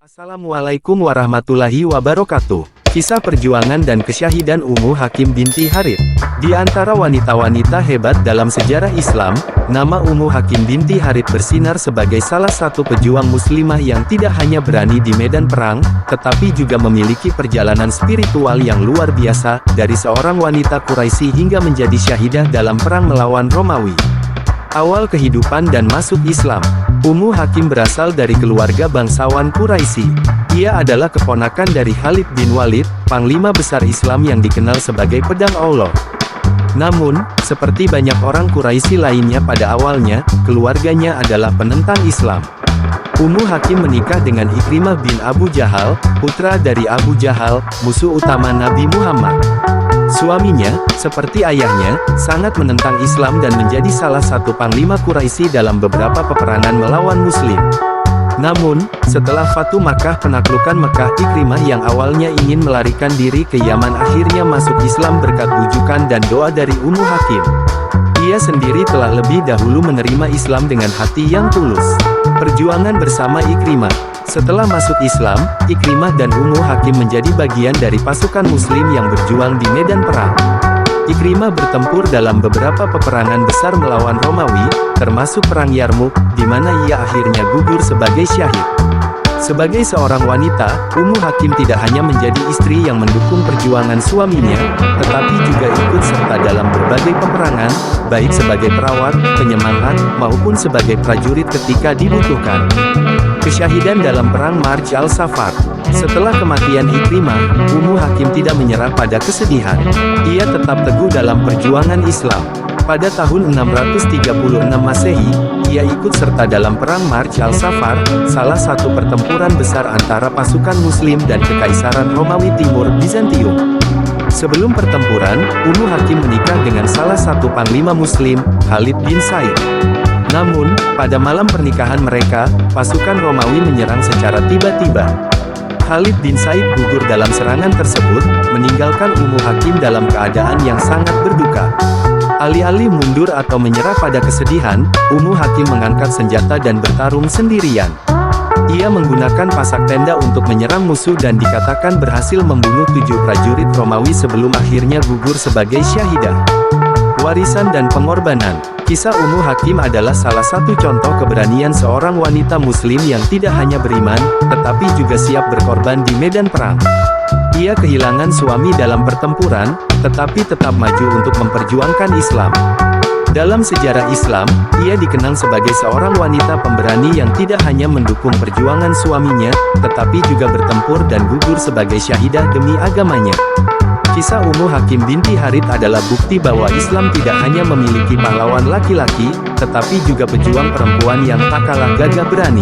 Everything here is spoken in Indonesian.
Assalamualaikum warahmatullahi wabarakatuh. Kisah perjuangan dan kesyahidan Ummu Hakim binti Harith. Di antara wanita-wanita hebat dalam sejarah Islam, nama Ummu Hakim binti Harith bersinar sebagai salah satu pejuang muslimah yang tidak hanya berani di medan perang, tetapi juga memiliki perjalanan spiritual yang luar biasa, dari seorang wanita Quraisy hingga menjadi syahidah dalam perang melawan Romawi. Awal kehidupan dan masuk Islam. Ummu Hakim berasal dari keluarga bangsawan Quraisy. Ia adalah keponakan dari Khalid bin Walid, panglima besar Islam yang dikenal sebagai pedang Allah. Namun, seperti banyak orang Quraisy lainnya pada awalnya, keluarganya adalah penentang Islam. Ummu Hakim menikah dengan Ikrimah bin Abu Jahal, putra dari Abu Jahal, musuh utama Nabi Muhammad. Suaminya, seperti ayahnya, sangat menentang Islam dan menjadi salah satu panglima Quraisy dalam beberapa peperangan melawan Muslim. Namun, setelah Fatu Makkah, penaklukan Mekah, Ikrimah yang awalnya ingin melarikan diri ke Yaman akhirnya masuk Islam berkat bujukan dan doa dari Ummu Hakim. Ia sendiri telah lebih dahulu menerima Islam dengan hati yang tulus. Perjuangan bersama Ikrimah. Setelah masuk Islam, Ikrimah dan Ummu Hakim menjadi bagian dari pasukan Muslim yang berjuang di medan perang. Ikrimah bertempur dalam beberapa peperangan besar melawan Romawi, termasuk Perang Yarmuk, di mana ia akhirnya gugur sebagai syahid. Sebagai seorang wanita, Ummu Hakim tidak hanya menjadi istri yang mendukung perjuangan suaminya, tetapi juga ikut serta dalam berbagai peperangan, baik sebagai perawat, penyemangat, maupun sebagai prajurit ketika dibutuhkan. Kesyahidan dalam Perang Marj al-Safar. Setelah kematian Ikrimah, Ummu Hakim tidak menyerah pada kesedihan. Ia tetap teguh dalam perjuangan Islam. Pada tahun 636 Masehi, ia ikut serta dalam Perang Marj al-Safar, salah satu pertempuran besar antara pasukan Muslim dan Kekaisaran Romawi Timur Bizantium. Sebelum pertempuran, Ummu Hakim menikah dengan salah satu panglima Muslim, Khalid bin Said. Namun, pada malam pernikahan mereka, pasukan Romawi menyerang secara tiba-tiba. Khalid bin Said gugur dalam serangan tersebut, meninggalkan Ummu Hakim dalam keadaan yang sangat berduka. Alih-alih mundur atau menyerah pada kesedihan, Ummu Hakim mengangkat senjata dan bertarung sendirian. Ia menggunakan pasak tenda untuk menyerang musuh dan dikatakan berhasil membunuh 7 prajurit Romawi sebelum akhirnya gugur sebagai syahidah. Warisan dan pengorbanan. Kisah Ummu Hakim adalah salah satu contoh keberanian seorang wanita Muslim yang tidak hanya beriman, tetapi juga siap berkorban di medan perang. Ia kehilangan suami dalam pertempuran, tetapi tetap maju untuk memperjuangkan Islam. Dalam sejarah Islam, ia dikenal sebagai seorang wanita pemberani yang tidak hanya mendukung perjuangan suaminya, tetapi juga bertempur dan gugur sebagai syahidah demi agamanya. Kisah Ummu Hakim binti Harith adalah bukti bahwa Islam tidak hanya memiliki pahlawan laki-laki, tetapi juga pejuang perempuan yang tak kalah gagah berani.